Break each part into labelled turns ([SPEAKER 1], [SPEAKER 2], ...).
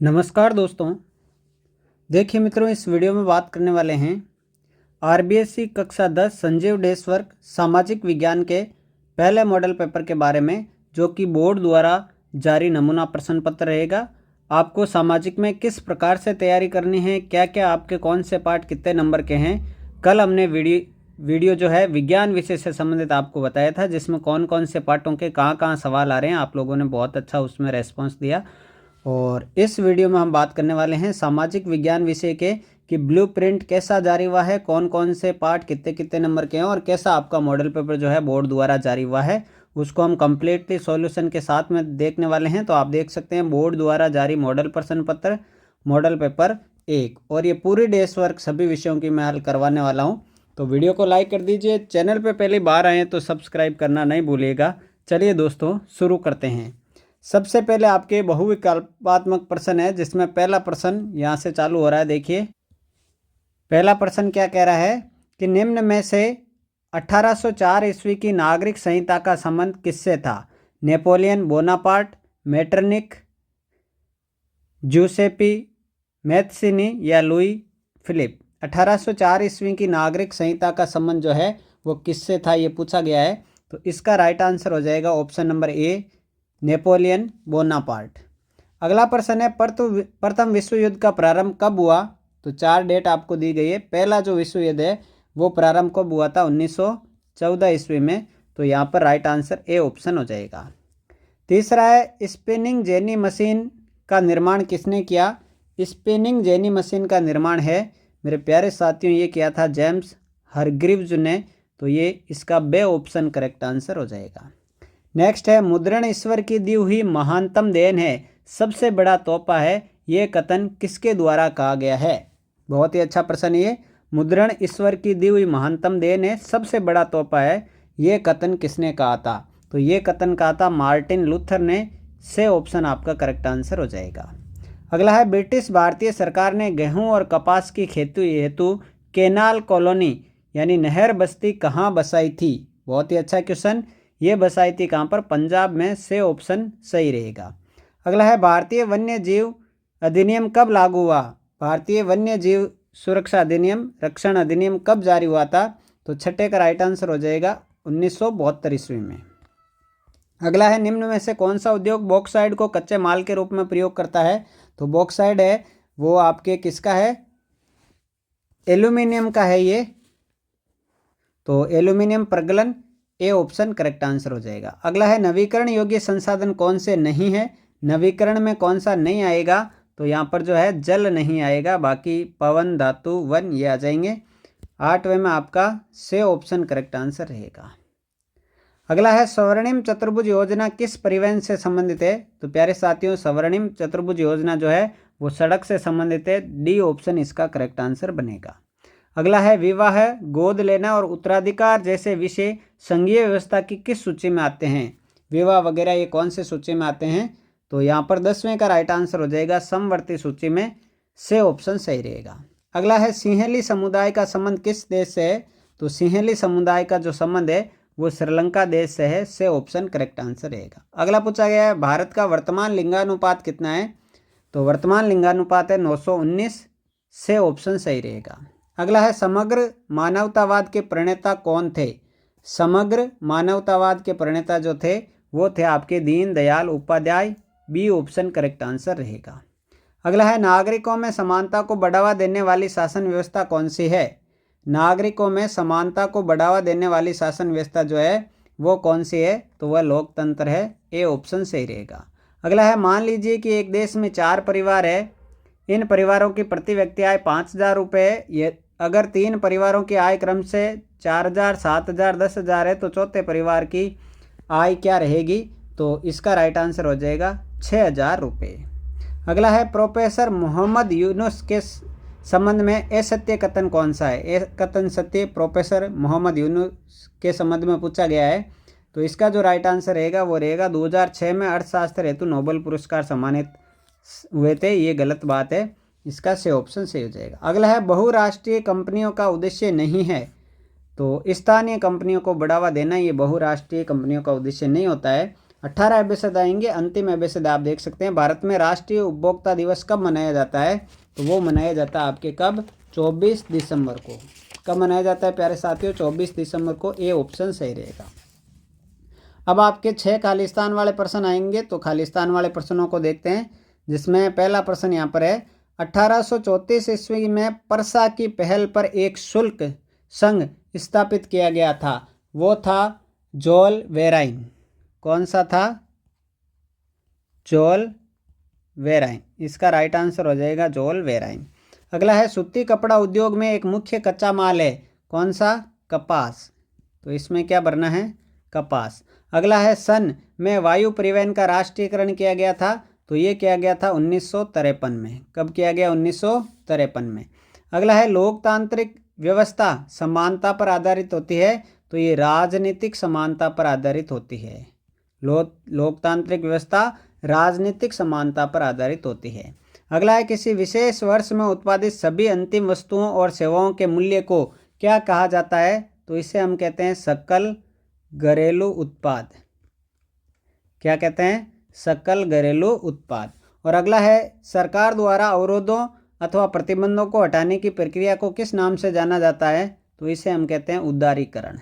[SPEAKER 1] नमस्कार दोस्तों। देखिए मित्रों, इस वीडियो में बात करने वाले हैं आरबीएससी कक्षा 10 संजीव डेस्क वर्क सामाजिक विज्ञान के पहले मॉडल पेपर के बारे में, जो कि बोर्ड द्वारा जारी नमूना प्रश्न पत्र रहेगा। आपको सामाजिक में किस प्रकार से तैयारी करनी है, क्या क्या आपके कौन से पार्ट कितने नंबर के हैं। कल हमने वीडियो जो है विज्ञान विषय से संबंधित आपको बताया था, जिसमें कौन कौन से पार्टों के कहाँ कहाँ सवाल आ रहे हैं। आप लोगों ने बहुत अच्छा उसमें रेस्पॉन्स दिया। और इस वीडियो में हम बात करने वाले हैं सामाजिक विज्ञान विषय के कि ब्लूप्रिंट कैसा जारी हुआ है, कौन कौन से पार्ट कितने कितने नंबर के हैं और कैसा आपका मॉडल पेपर जो है बोर्ड द्वारा जारी हुआ है, उसको हम कंप्लीटली सॉल्यूशन के साथ में देखने वाले हैं। तो आप देख सकते हैं बोर्ड द्वारा जारी मॉडल प्रश्न पत्र मॉडल पेपर 1, और ये पूरी डेस्क वर्क सभी विषयों की मैं हल करवाने वाला हूँ। तो वीडियो को लाइक कर दीजिए, चैनल पर पहली बार आए तो सब्सक्राइब करना नहीं भूलिएगा। चलिए दोस्तों, शुरू करते हैं। सबसे पहले आपके बहुविकल्पात्मक प्रश्न है, जिसमें पहला प्रश्न यहाँ से चालू हो रहा है। देखिए पहला प्रश्न क्या कह रहा है कि निम्न में से 1804 ईस्वी की नागरिक संहिता का संबंध किससे था? नेपोलियन बोनापार्ट, मेटरनिक, जूसेपी मैथसिनी या लुई फिलिप। 1804 ईस्वी की नागरिक संहिता का संबंध जो है वो किससे था, ये पूछा गया है। तो इसका राइट आंसर हो जाएगा option number A, Napoleon Bonaparte. अगला प्रश्न है प्रथम विश्व युद्ध का प्रारंभ कब हुआ? तो 4 डेट आपको दी गई है। पहला जो विश्व युद्ध है वो प्रारंभ कब हुआ था? 1914 ईस्वी में। तो यहाँ पर राइट आंसर ए ऑप्शन हो जाएगा। तीसरा है स्पिनिंग जेनी मशीन का निर्माण किसने किया? स्पिनिंग जेनी मशीन का निर्माण है मेरे प्यारे साथियों, ये किया था जेम्स हरग्रीव्ज ने। तो ये इसका बे ऑप्शन करेक्ट आंसर हो जाएगा। नेक्स्ट है मुद्रण ईश्वर की दी हुई महानतम देन है, सबसे बड़ा तोहफा है, ये कथन किसके द्वारा कहा गया है? बहुत ही अच्छा प्रश्न। ये मुद्रण ईश्वर की दी हुई महानतम देन है, सबसे बड़ा तोहफा है, ये कथन किसने कहा था? तो ये कथन कहा था मार्टिन लूथर ने। से ऑप्शन आपका करेक्ट आंसर हो जाएगा। अगला है ब्रिटिश भारतीय सरकार ने गेहूं और कपास की खेती हेतु केनाल कॉलोनी यानी नहर बस्ती कहाँ बसाई थी? बहुत ही अच्छा क्वेश्चन। ये बसाई थी कहाँ पर? पंजाब में। से ऑप्शन सही रहेगा। अगला है भारतीय वन्य जीव अधिनियम कब लागू हुआ? भारतीय वन्य जीव सुरक्षा अधिनियम रक्षण अधिनियम कब जारी हुआ था? तो छठे का राइट आंसर हो जाएगा 1972 ईस्वी में। अगला है निम्न में से कौन सा उद्योग बॉक्साइड को कच्चे माल के रूप में प्रयोग करता है? तो बॉक्साइड है वो आपके किसका है? एल्यूमिनियम का है ये। तो एल्यूमिनियम प्रगलन, ए ऑप्शन करेक्ट आंसर हो जाएगा। अगला है नवीकरण योग्य संसाधन कौन से नहीं है? नवीकरण में कौन सा नहीं आएगा? तो यहाँ पर जो है जल नहीं आएगा, बाकी पवन, धातु, वन ये आ जाएंगे। 8वें में आपका से ऑप्शन करेक्ट आंसर रहेगा। अगला है स्वर्णिम चतुर्भुज योजना किस परिवहन से संबंधित है? तो प्यारे साथियों, स्वर्णिम चतुर्भुज योजना जो है वो सड़क से संबंधित है। डी ऑप्शन इसका करेक्ट आंसर बनेगा। अगला है विवाह, गोद लेना और उत्तराधिकार जैसे विषय संघीय व्यवस्था की किस सूची में आते हैं? विवाह वगैरह ये कौन से सूची में आते हैं? तो यहाँ पर 10वें का राइट आंसर हो जाएगा समवर्ती सूची में। से ऑप्शन सही रहेगा। अगला है सिंहली समुदाय का संबंध किस देश से है? तो सिंहली समुदाय का जो संबंध है वो श्रीलंका देश से है। से ऑप्शन करेक्ट आंसर रहेगा। अगला पूछा गया है भारत का वर्तमान लिंगानुपात कितना है? तो वर्तमान लिंगानुपात है 919। से ऑप्शन सही रहेगा। अगला है समग्र मानवतावाद के प्रणेता कौन थे? समग्र मानवतावाद के प्रणेता जो थे वो थे आपके Deen Dayal Upadhyay. B option correct answer रहेगा। अगला है नागरिकों में समानता को बढ़ावा देने वाली शासन व्यवस्था कौन सी है? नागरिकों में समानता को बढ़ावा देने वाली शासन व्यवस्था जो है वो कौन सी है? तो वह लोकतंत्र है। ए ऑप्शन सही रहेगा। अगला है मान लीजिए कि एक देश में 4 परिवार है, इन परिवारों की प्रति व्यक्ति आय 5,000 रुपये। ये अगर 3 परिवारों की आय क्रम से 4,000, 7,000, 10,000 है तो चौथे परिवार की आय क्या रहेगी? तो इसका राइट आंसर हो जाएगा 6,000 रुपये। अगला है प्रोफेसर मोहम्मद यूनुस के संबंध में असत्य कथन कौन सा है? ए कथन सत्य प्रोफेसर मोहम्मद यूनुस के संबंध में पूछा गया है। तो इसका जो राइट आंसर रहेगा वो रहेगा 2006 में अर्थशास्त्र हेतु नोबेल पुरस्कार सम्मानित हुए थे। ये गलत बात है, इसका से ऑप्शन सही हो जाएगा। अगला है बहुराष्ट्रीय कंपनियों का उद्देश्य नहीं है। तो स्थानीय कंपनियों को बढ़ावा देना ये बहुराष्ट्रीय कंपनियों का उद्देश्य नहीं होता है। 18 एबिसद आएंगे। अंतिम एबिसद आप देख सकते हैं, भारत में राष्ट्रीय उपभोक्ता दिवस कब मनाया जाता है, तो वो मनाया जाता है आपके कब, 24 दिसंबर को। कब मनाया जाता है प्यारे साथियों, 24 दिसंबर को। ए ऑप्शन सही रहेगा। अब आपके 6 खालिस्तान वाले प्रश्न आएंगे, तो खालिस्तान वाले प्रश्नों को देखते हैं, जिसमें पहला प्रश्न यहाँ पर है, 1834 ईस्वी में परसा की पहल पर एक शुल्क संघ स्थापित किया गया था, वो था जोल वेराइन। कौन सा था, जोल वेराइन। इसका राइट आंसर हो जाएगा जोल वेराइन। अगला है, सूती कपड़ा उद्योग में एक मुख्य कच्चा माल है, कौन सा, कपास। तो इसमें क्या भरना है, कपास। अगला है, सन में वायु परिवहन का राष्ट्रीयकरण किया गया था, तो ये किया गया था 1953 में। कब किया गया, 1953 में। अगला है, लोकतांत्रिक व्यवस्था समानता पर आधारित होती है, तो ये राजनीतिक समानता पर आधारित होती है। लोकतांत्रिक व्यवस्था राजनीतिक समानता पर आधारित होती है। अगला है, किसी विशेष वर्ष में उत्पादित सभी अंतिम वस्तुओं और सेवाओं के मूल्य को क्या कहा जाता है, तो इसे हम कहते हैं सकल घरेलू उत्पाद। क्या कहते हैं, सकल घरेलू उत्पाद। और अगला है, सरकार द्वारा अवरोधों अथवा प्रतिबंधों को हटाने की प्रक्रिया को किस नाम से जाना जाता है, तो इसे हम कहते हैं उदारीकरण।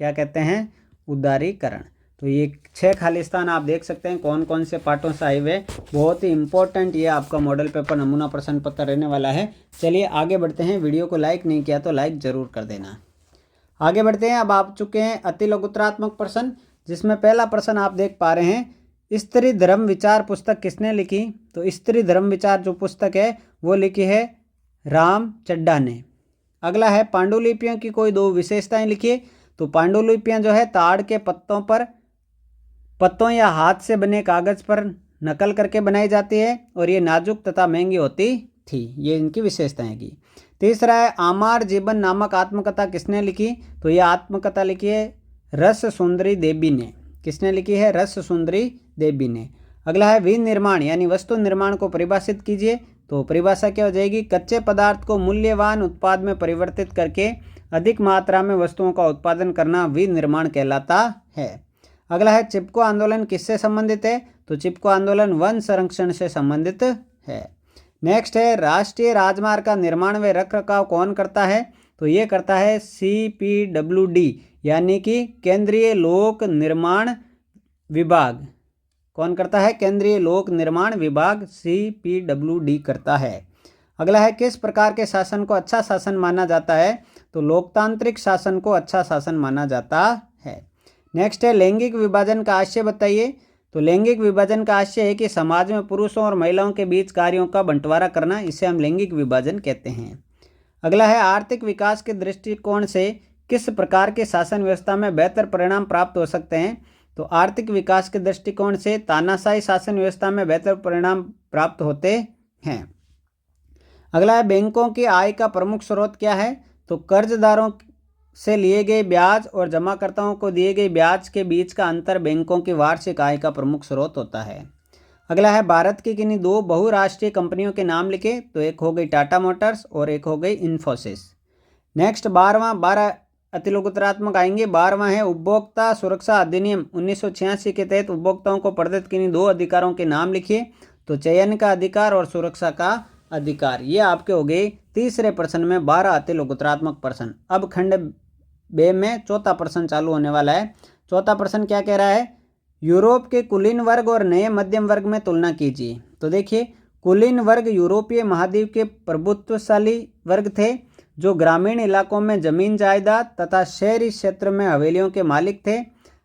[SPEAKER 1] क्या कहते हैं, उदारीकरण। तो ये 6 खालिस्तान आप देख सकते हैं कौन कौन से पार्टों से आए हुए। बहुत ही इंपॉर्टेंट ये आपका मॉडल पेपर नमूना प्रश्न पत्र रहने वाला है। चलिए आगे बढ़ते हैं। वीडियो को लाइक नहीं किया तो लाइक जरूर कर देना। आगे बढ़ते हैं। अब आप चुके हैं अति लघुत्रात्मक प्रश्न, जिसमें पहला प्रश्न आप देख पा रहे हैं, स्त्री धर्म विचार पुस्तक किसने लिखी, तो स्त्री धर्म विचार जो पुस्तक है वो लिखी है राम चड्ढा ने। अगला है, पांडुलिपियों की कोई 2 विशेषताएं लिखिए, तो पांडुलिपियां जो है ताड़ के पत्तों या हाथ से बने कागज पर नकल करके बनाई जाती है, और ये नाजुक तथा महंगी होती थी। ये इनकी विशेषताएं की। तीसरा है, आमार जीवन नामक आत्मकथा किसने लिखी, तो ये आत्मकथा लिखी है रस सुंदरी देवी ने। किसने लिखी है, रस सुंदरी देवी ने। अगला है, विनिर्माण यानी वस्तु निर्माण को परिभाषित कीजिए, तो परिभाषा क्या हो जाएगी, कच्चे पदार्थ को मूल्यवान उत्पाद में परिवर्तित करके अधिक मात्रा में वस्तुओं का उत्पादन करना विनिर्माण कहलाता है। अगला है, चिपको आंदोलन किससे संबंधित है, तो चिपको आंदोलन वन संरक्षण से संबंधित है। नेक्स्ट है, राष्ट्रीय राजमार्ग का निर्माण व रखरखाव कौन करता है, तो ये करता है CPWD यानी कि केंद्रीय लोक निर्माण विभाग। कौन करता है, केंद्रीय लोक निर्माण विभाग CPWD करता है। अगला है, किस प्रकार के शासन को अच्छा शासन माना जाता है, तो लोकतांत्रिक शासन को अच्छा शासन माना जाता है। नेक्स्ट है, लैंगिक विभाजन का आशय बताइए, तो लैंगिक विभाजन का आशय है कि समाज में पुरुषों और महिलाओं के बीच कार्यों का बंटवारा करना, इसे हम लैंगिक विभाजन कहते हैं। अगला है, आर्थिक विकास के दृष्टिकोण से किस प्रकार के शासन व्यवस्था में बेहतर परिणाम प्राप्त हो सकते हैं, तो आर्थिक विकास के दृष्टिकोण से तानाशाही शासन व्यवस्था में बेहतर परिणाम प्राप्त होते हैं। अगला है, बैंकों की आय का प्रमुख स्रोत क्या है, तो कर्जदारों से लिए गए ब्याज और जमाकर्ताओं को दिए गए ब्याज के बीच का अंतर बैंकों की वार्षिक आय का प्रमुख स्रोत होता है। अगला है, भारत की किन्हीं 2 बहुराष्ट्रीय कंपनियों के नाम लिखे, तो एक हो गई टाटा मोटर्स और एक हो गई इन्फोसिस। नेक्स्ट 12 अति लघुत्रात्मक आएंगे। 12वां है, उपभोक्ता सुरक्षा अधिनियम 1986 के तहत उपभोक्ताओं को प्रदत्त किन्हीं 2 अधिकारों के नाम लिखिए, तो चयन का अधिकार और सुरक्षा का अधिकार। ये आपके हो गए तीसरे प्रश्न में 12 अति लघुत्रात्मक प्रश्न। अब खंड बे में चौथा प्रश्न चालू होने वाला है। चौथा प्रश्न क्या कह रहा है, यूरोप के कुलीन वर्ग और नए मध्यम वर्ग में तुलना कीजिए। तो देखिए, कुलीन वर्ग यूरोपीय महाद्वीप के प्रभुत्वशाली वर्ग थे, जो ग्रामीण इलाकों में जमीन जायदाद तथा शहरी क्षेत्र में हवेलियों के मालिक थे,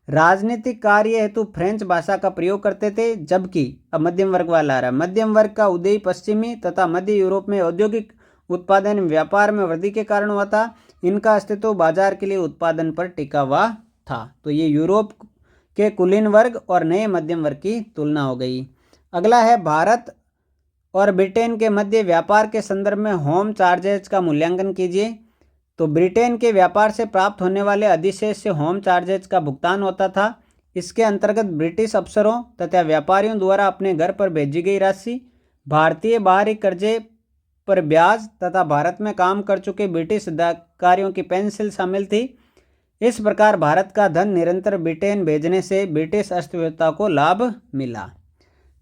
[SPEAKER 1] राजनीतिक कार्य हेतु फ्रेंच भाषा का प्रयोग करते थे। जबकि अब मध्यम वर्ग वाला आ रहा है, मध्यम वर्ग का उदय पश्चिमी तथा मध्य यूरोप में औद्योगिक उत्पादन व्यापार में वृद्धि के कारण हुआ था। इनका अस्तित्व बाजार के लिए उत्पादन पर टिका हुआ था। तो ये यूरोप के कुलीन वर्ग और नए मध्यम वर्ग की तुलना हो गई। अगला है, भारत और ब्रिटेन के मध्य व्यापार के संदर्भ में होम चार्जेज का मूल्यांकन कीजिए। तो ब्रिटेन के व्यापार से प्राप्त होने वाले अधिशेष से होम चार्जेज का भुगतान होता था। इसके अंतर्गत ब्रिटिश अफसरों तथा व्यापारियों द्वारा अपने घर पर भेजी गई राशि, भारतीय बाहरी कर्जे पर ब्याज तथा भारत में काम कर चुके ब्रिटिश अधिकारियों की पेंशन शामिल थी। इस प्रकार भारत का धन निरंतर ब्रिटेन भेजने से ब्रिटिश अर्थव्यवस्था को लाभ मिला।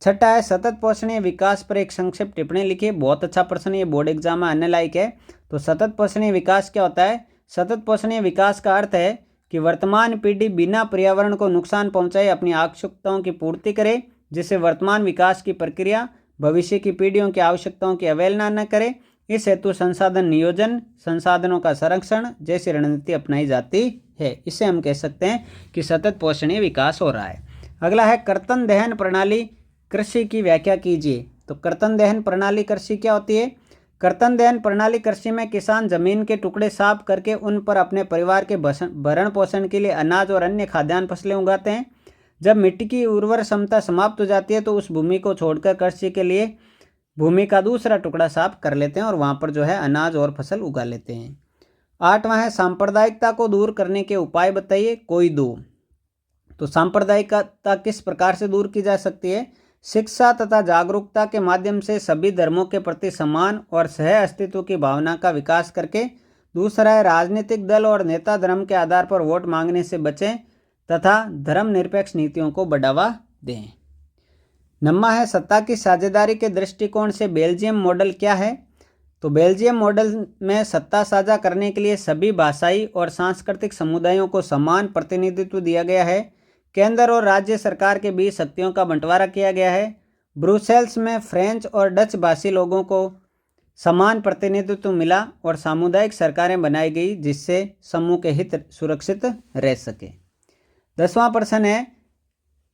[SPEAKER 1] छठा है सतत पोषणीय विकास पर एक संक्षिप्त टिप्पणी लिखिए। बहुत अच्छा प्रश्न, ये बोर्ड एग्जाम में आने लायक है। तो सतत पोषणीय विकास क्या होता है? सतत पोषणीय विकास का अर्थ है कि वर्तमान पीढ़ी बिना पर्यावरण को नुकसान पहुंचाए अपनी आवश्यकताओं की पूर्ति करे, जिससे वर्तमान विकास की प्रक्रिया भविष्य की पीढ़ियों की आवश्यकताओं की अवहेलना न करे। इस हेतु संसाधन नियोजन, संसाधनों का संरक्षण जैसी रणनीति अपनाई जाती है। इसे हम कह सकते हैं कि सतत पोषणीय विकास हो रहा है। अगला है कर्तन दहन प्रणाली कृषि की व्याख्या कीजिए। तो कर्तन दहन प्रणाली कृषि क्या होती है? कर्तन दहन प्रणाली कृषि में किसान जमीन के टुकड़े साफ करके उन पर अपने परिवार के भरण पोषण के लिए अनाज और अन्य खाद्यान्न फसलें उगाते हैं। जब मिट्टी की उर्वर क्षमता समाप्त हो जाती है तो उस भूमि को छोड़कर कृषि के लिए भूमि का दूसरा टुकड़ा साफ कर लेते हैं और वहाँ पर जो है अनाज और फसल उगा लेते हैं। आठवां है सांप्रदायिकता को दूर करने के उपाय बताइए, कोई दो। तो सांप्रदायिकता किस प्रकार से दूर की जा सकती है? शिक्षा तथा जागरूकता के माध्यम से सभी धर्मों के प्रति सम्मान और सह अस्तित्व की भावना का विकास करके। दूसरा है राजनीतिक दल और नेता धर्म के आधार पर वोट मांगने से बचें तथा धर्मनिरपेक्ष नीतियों को बढ़ावा दें। नम्मा है सत्ता की साझेदारी के दृष्टिकोण से बेल्जियम मॉडल क्या है? तो बेल्जियम मॉडल में सत्ता साझा करने के लिए सभी भाषाई और सांस्कृतिक समुदायों को समान प्रतिनिधित्व दिया गया है। केंद्र और राज्य सरकार के बीच शक्तियों का बंटवारा किया गया है। ब्रुसेल्स में फ्रेंच और डच भाषी लोगों को समान प्रतिनिधित्व मिला और सामुदायिक सरकारें बनाई गई जिससे समूह के हित सुरक्षित रह सके। 10वां प्रश्न है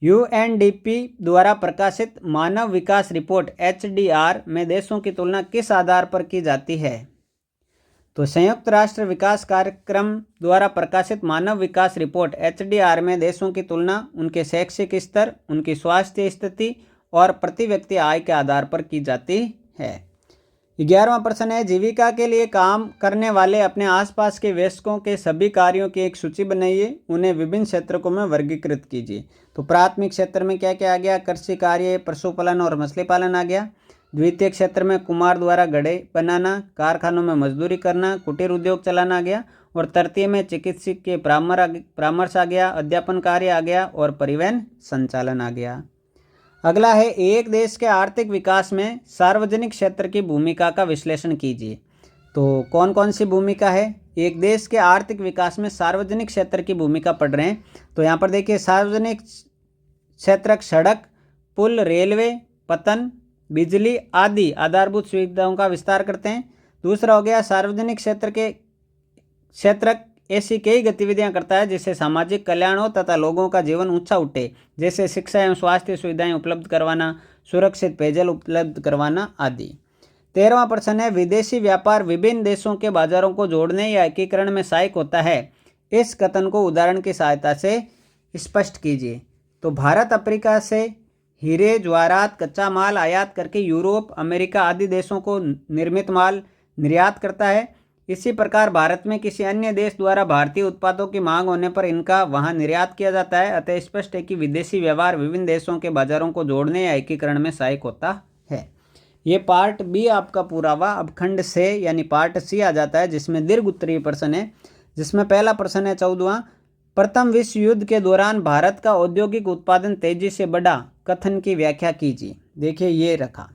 [SPEAKER 1] यूएनडीपी द्वारा प्रकाशित मानव विकास रिपोर्ट एचडीआर में देशों की तुलना किस आधार पर की जाती है? तो संयुक्त राष्ट्र विकास कार्यक्रम द्वारा प्रकाशित मानव विकास रिपोर्ट एचडीआर में देशों की तुलना उनके शैक्षिक स्तर, उनकी स्वास्थ्य स्थिति और प्रति व्यक्ति आय के आधार पर की जाती है। 11वां प्रश्न है जीविका के लिए काम करने वाले अपने आसपास के वयस्कों के सभी कार्यों की एक सूची बनाइए, उन्हें विभिन्न क्षेत्रों में वर्गीकृत कीजिए। तो प्राथमिक क्षेत्र में क्या क्या आ गया? कृषि कार्य, पशुपालन और मछली पालन आ गया। द्वितीय क्षेत्र में कुम्हार द्वारा घड़े बनाना, कारखानों में मजदूरी करना, कुटीर उद्योग चलाना आ गया। और तृतीय में चिकित्सक के परामर्श आ गया, अध्यापन कार्य आ गया और परिवहन संचालन आ गया। अगला है एक देश के आर्थिक विकास में सार्वजनिक क्षेत्र की भूमिका का विश्लेषण कीजिए। तो कौन कौन सी भूमिका है? एक देश के आर्थिक विकास में सार्वजनिक क्षेत्र की भूमिका पढ़ रहे हैं तो यहाँ पर देखिए सार्वजनिक क्षेत्र सड़क, पुल, रेलवे, पतन, बिजली आदि आधारभूत सुविधाओं का विस्तार करते हैं। दूसरा हो गया सार्वजनिक क्षेत्र ऐसी कई गतिविधियां करता है जिससे सामाजिक कल्याण हो तथा लोगों का जीवन ऊंचा उठे, जैसे शिक्षा एवं स्वास्थ्य सुविधाएं उपलब्ध करवाना, सुरक्षित पेयजल उपलब्ध करवाना आदि। 13वां प्रश्न है विदेशी व्यापार विभिन्न देशों के बाजारों को जोड़ने या एकीकरण में सहायक होता है, इस कथन को उदाहरण की सहायता से स्पष्ट कीजिए। तो भारत अफ्रीका से हीरे जवाहरात कच्चा माल आयात करके यूरोप, अमेरिका आदि देशों को निर्मित माल निर्यात करता है। इसी प्रकार भारत में किसी अन्य देश द्वारा भारतीय उत्पादों की मांग होने पर इनका वहां निर्यात किया जाता है। अतः स्पष्ट है कि विदेशी व्यवहार विभिन्न देशों के बाजारों को जोड़ने या एकीकरण में सहायक होता है। ये पार्ट बी आपका पूरा हुआ। अब खंड से यानी पार्ट सी आ जाता है जिसमें दीर्घ उत्तरीय प्रश्न है, जिसमें पहला प्रश्न है 14वां प्रथम विश्व युद्ध के दौरान भारत का औद्योगिक उत्पादन तेजी से बढ़ा, कथन की व्याख्या कीजिए। देखिए ये रखा,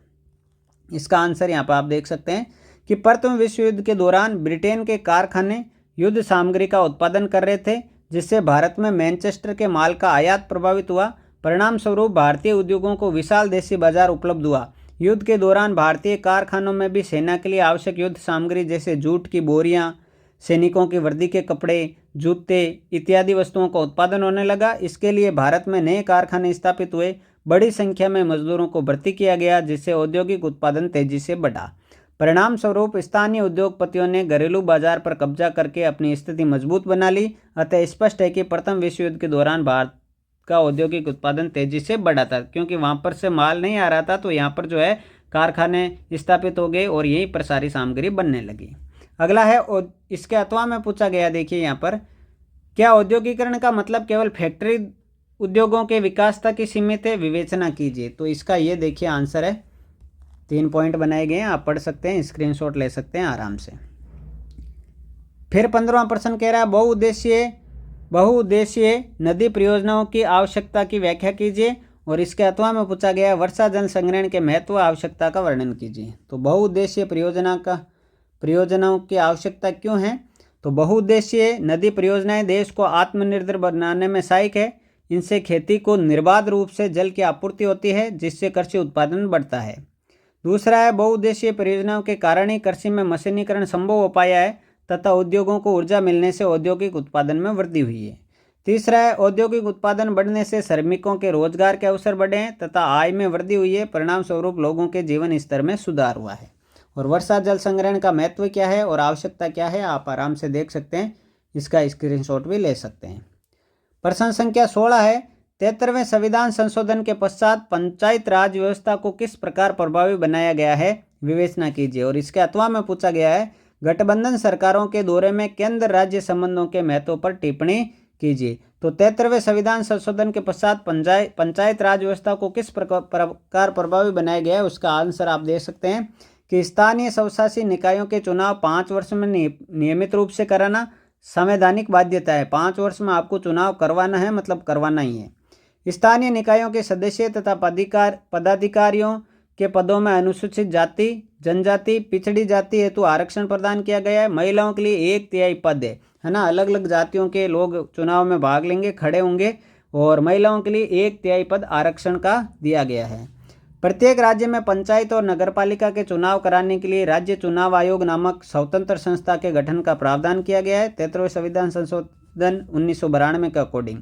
[SPEAKER 1] इसका आंसर यहाँ पर आप देख सकते हैं कि प्रथम विश्व युद्ध के दौरान ब्रिटेन के कारखाने युद्ध सामग्री का उत्पादन कर रहे थे, जिससे भारत में मैनचेस्टर के माल का आयात प्रभावित हुआ। परिणाम स्वरूप भारतीय उद्योगों को विशाल देशी बाजार उपलब्ध हुआ। युद्ध के दौरान भारतीय कारखानों में भी सेना के लिए आवश्यक युद्ध सामग्री जैसे जूट की बोरियां, सैनिकों की वर्दी के कपड़े, जूते इत्यादि वस्तुओं का उत्पादन होने लगा। इसके लिए भारत में नए कारखाने स्थापित हुए, बड़ी संख्या में मजदूरों को भर्ती किया गया, जिससे औद्योगिक उत्पादन तेजी से बढ़ा। परिणाम स्वरूप स्थानीय उद्योगपतियों ने घरेलू बाजार पर कब्जा करके अपनी स्थिति मजबूत बना ली। अतः स्पष्ट है कि प्रथम विश्व युद्ध के दौरान भारत का औद्योगिक उत्पादन तेजी से बढ़ा था, क्योंकि वहां पर से माल नहीं आ रहा था, तो यहाँ पर जो है कारखाने स्थापित हो गए और यहीं पर सारी सामग्री बनने लगी। अगला है इसके अथवा में पूछा गया, देखिए यहाँ पर क्या औद्योगिकरण का मतलब केवल फैक्ट्री उद्योगों के विकास तक ही सीमित है, विवेचना कीजिए। तो इसका ये देखिए आंसर है, 3 पॉइंट बनाए गए हैं, आप पढ़ सकते हैं, स्क्रीनशॉट ले सकते हैं आराम से। फिर 15वां प्रश्न कह रहा है बहुउद्देशीय बहुउद्देशीय नदी परियोजनाओं की आवश्यकता की व्याख्या कीजिए। और इसके अथवा में पूछा गया है वर्षा जल संग्रहण के महत्व आवश्यकता का वर्णन कीजिए। तो बहुउद्देशीय परियोजनाओं की आवश्यकता क्यों है? तो बहुउद्देशीय नदी परियोजनाएं देश को आत्मनिर्भर बनाने में सहायक है। इनसे खेती को निर्बाध रूप से जल की आपूर्ति होती है, जिससे कृषि उत्पादन बढ़ता है। दूसरा है बहुउद्देशीय परियोजनाओं के कारण ही कृषि में मशीनीकरण संभव हो पाया है तथा उद्योगों को ऊर्जा मिलने से औद्योगिक उत्पादन में वृद्धि हुई है। तीसरा है औद्योगिक उत्पादन बढ़ने से श्रमिकों के रोजगार के अवसर बढ़े हैं तथा आय में वृद्धि हुई है। परिणाम स्वरूप लोगों के जीवन स्तर में सुधार हुआ है। और वर्षा जल संग्रहण का महत्व क्या है और आवश्यकता क्या है, आप आराम से देख सकते हैं, इसका स्क्रीनशॉट भी ले सकते हैं। प्रश्न संख्या 16 है 73वें संविधान संशोधन के पश्चात पंचायत राज व्यवस्था को किस प्रकार प्रभावी बनाया गया है, विवेचना कीजिए। और इसके अथवा में पूछा गया है गठबंधन सरकारों के दौरे में केंद्र राज्य संबंधों के महत्व पर टिप्पणी कीजिए। तो 73वें संविधान संशोधन के पश्चात पंचायत राज व्यवस्था को किस प्रकार प्रभावी बनाया गया है, उसका आंसर आप दे सकते हैं कि स्थानीय स्वशासी निकायों के चुनाव 5 वर्ष में नियमित रूप से कराना संवैधानिक बाध्यता है। 5 वर्ष में आपको चुनाव करवाना है, मतलब करवाना ही है। स्थानीय निकायों के सदस्य तथा पदाधिकारियों के पदों में अनुसूचित जाति, जनजाति, पिछड़ी जाति हेतु आरक्षण प्रदान किया गया है। महिलाओं के लिए 1/3 पद है ना, अलग अलग जातियों के लोग चुनाव में भाग लेंगे, खड़े होंगे, और महिलाओं के लिए 1/3 पद आरक्षण का दिया गया है। प्रत्येक राज्य में पंचायत और नगरपालिका के चुनाव कराने के लिए राज्य चुनाव आयोग नामक स्वतंत्र संस्था के गठन का प्रावधान किया गया है 73वें संविधान संशोधन 1992 के अकॉर्डिंग।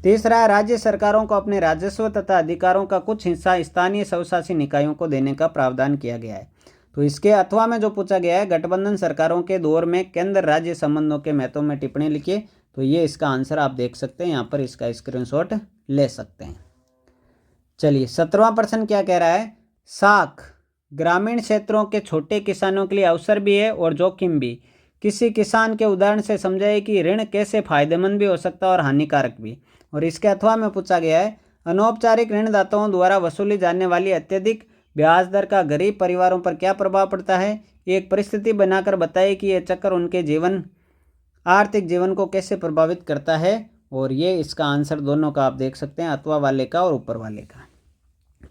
[SPEAKER 1] तीसरा, राज्य सरकारों को अपने राजस्व तथा अधिकारों का कुछ हिस्सा स्थानीय स्वशासी निकायों को देने का प्रावधान किया गया है। तो इसके अथवा में जो पूछा गया है गठबंधन सरकारों के दौर में केंद्र राज्य संबंधों के महत्व में टिप्पणी लिखिए। तो ये इसका आंसर आप देख सकते हैं, यहाँ पर इसका स्क्रीनशॉट ले सकते हैं। चलिए 17वां प्रश्न क्या कह रहा है, साख ग्रामीण क्षेत्रों के छोटे किसानों के लिए अवसर भी है और जोखिम भी। किसी किसान के उदाहरण से समझाइए कि ऋण कैसे फायदेमंद भी हो सकता है और हानिकारक भी। और इसके अथवा में पूछा गया है अनौपचारिक ऋणदाताओं द्वारा वसूली जाने वाली अत्यधिक ब्याज दर का गरीब परिवारों पर क्या प्रभाव पड़ता है। एक परिस्थिति बनाकर बताइए कि यह चक्र उनके आर्थिक जीवन को कैसे प्रभावित करता है। और ये इसका आंसर दोनों का आप देख सकते हैं, अथवा वाले का और ऊपर वाले का।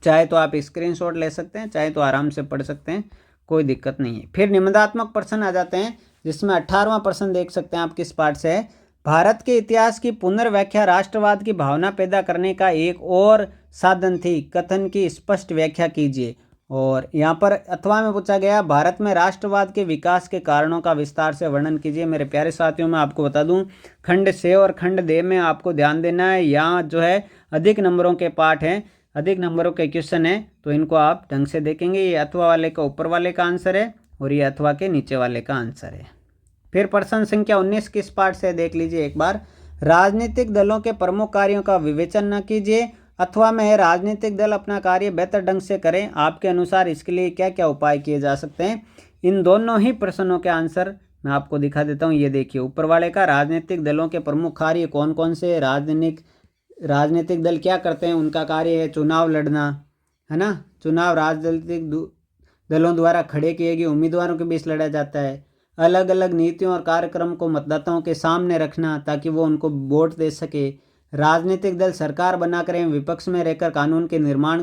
[SPEAKER 1] चाहे तो आप स्क्रीनशॉट ले सकते हैं, चाहे तो आराम से पढ़ सकते हैं, कोई दिक्कत नहीं है। फिर निबंधात्मक प्रश्न आ जाते हैं, जिसमें 18वां प्रश्न देख सकते हैं आप किस पाठ से है। भारत के इतिहास की पुनर्व्याख्या राष्ट्रवाद की भावना पैदा करने का एक और साधन थी, कथन की स्पष्ट व्याख्या कीजिए। और यहाँ पर अथवा में पूछा गया भारत में राष्ट्रवाद के विकास के कारणों का विस्तार से वर्णन कीजिए। मेरे प्यारे साथियों, मैं आपको बता दूं खंड से और खंड दे में आपको ध्यान देना है। यहाँ जो है अधिक नंबरों के पाठ हैं, अधिक नंबरों के क्वेश्चन है, तो इनको आप ढंग से देखेंगे। ये अथवा वाले का ऊपर वाले का आंसर है और ये अथवा के नीचे वाले का आंसर है। फिर प्रश्न संख्या 19 किस पाठ से देख लीजिए एक बार। राजनीतिक दलों के प्रमुख कार्यों का विवेचन न कीजिए। अथवा में है राजनीतिक दल अपना कार्य बेहतर ढंग से करें, आपके अनुसार इसके लिए क्या क्या उपाय किए जा सकते हैं। इन दोनों ही प्रश्नों के आंसर मैं आपको दिखा देता हूँ। ये देखिए ऊपर वाले का राजनीतिक दलों के प्रमुख कार्य कौन कौन से, राजनीतिक दल क्या करते हैं, उनका कार्य है चुनाव लड़ना, है ना। चुनाव राजनीतिक दलों द्वारा खड़े किए गए उम्मीदवारों के बीच लड़ा जाता है। अलग अलग नीतियों और कार्यक्रम को मतदाताओं के सामने रखना ताकि वो उनको वोट दे सके। राजनीतिक दल सरकार बनाकर एवं विपक्ष में रहकर कानून के निर्माण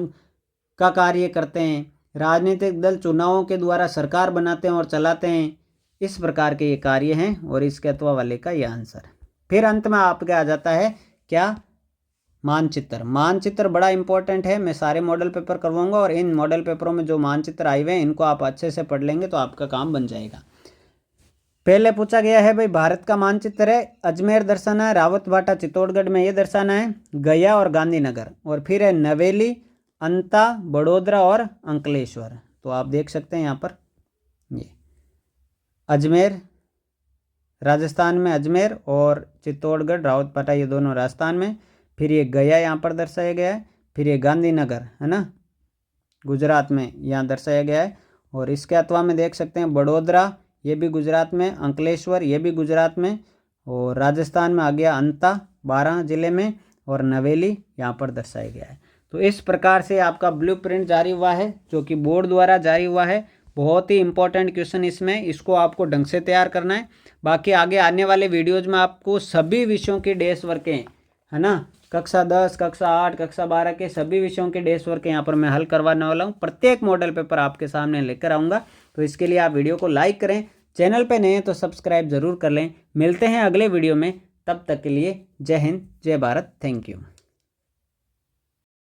[SPEAKER 1] का कार्य करते हैं। राजनीतिक दल चुनावों के द्वारा सरकार बनाते हैं और चलाते हैं। इस प्रकार के ये कार्य हैं और इसके अथवा वाले का ये आंसर। फिर अंत में आपके आ जाता है क्या, मानचित्र। मानचित्र बड़ा इंपॉर्टेंट है, मैं सारे मॉडल पेपर करवाऊंगा और इन मॉडल पेपरों में जो मानचित्र आए हुए हैं इनको आप अच्छे से पढ़ लेंगे तो आपका काम बन जाएगा। पहले पूछा गया है भाई भारत का मानचित्र है, अजमेर दर्शाना है, रावतभाटा चित्तौड़गढ़ में ये दर्शाना है, गया और गांधीनगर, और फिर है नवेली, अंता, बड़ोदरा और अंकलेश्वर। तो आप देख सकते हैं यहाँ पर ये अजमेर राजस्थान में, अजमेर, और चित्तौड़गढ़ रावतभाटा ये दोनों राजस्थान में। फिर ये गया यहाँ पर दर्शाया गया है। फिर ये गांधीनगर है ना गुजरात में यहाँ दर्शाया गया है। और इसके अथवा में देख सकते हैं बड़ोदरा ये भी गुजरात में, अंकलेश्वर ये भी गुजरात में, और राजस्थान में आ गया अंता 12 जिले में, और नवेली यहाँ पर दर्शाया गया है। तो इस प्रकार से आपका ब्लूप्रिंट जारी हुआ है जो कि बोर्ड द्वारा जारी हुआ है। बहुत ही इंपॉर्टेंट क्वेश्चन इसमें, इसको आपको ढंग से तैयार करना है। बाकी आगे आने वाले वीडियोज़ में आपको सभी विषयों की डेस्क वर्कें, है ना, कक्षा 10, कक्षा 8, कक्षा 12 के सभी विषयों के डेस्क वर्क यहाँ पर मैं हल करवाने वाला हूँ। प्रत्येक मॉडल पेपर आपके सामने लेकर आऊँगा। तो इसके लिए आप वीडियो को लाइक करें, चैनल पे नए हैं तो सब्सक्राइब ज़रूर कर लें। मिलते हैं अगले वीडियो में, तब तक के लिए जय हिंद, जय भारत, थैंक यू।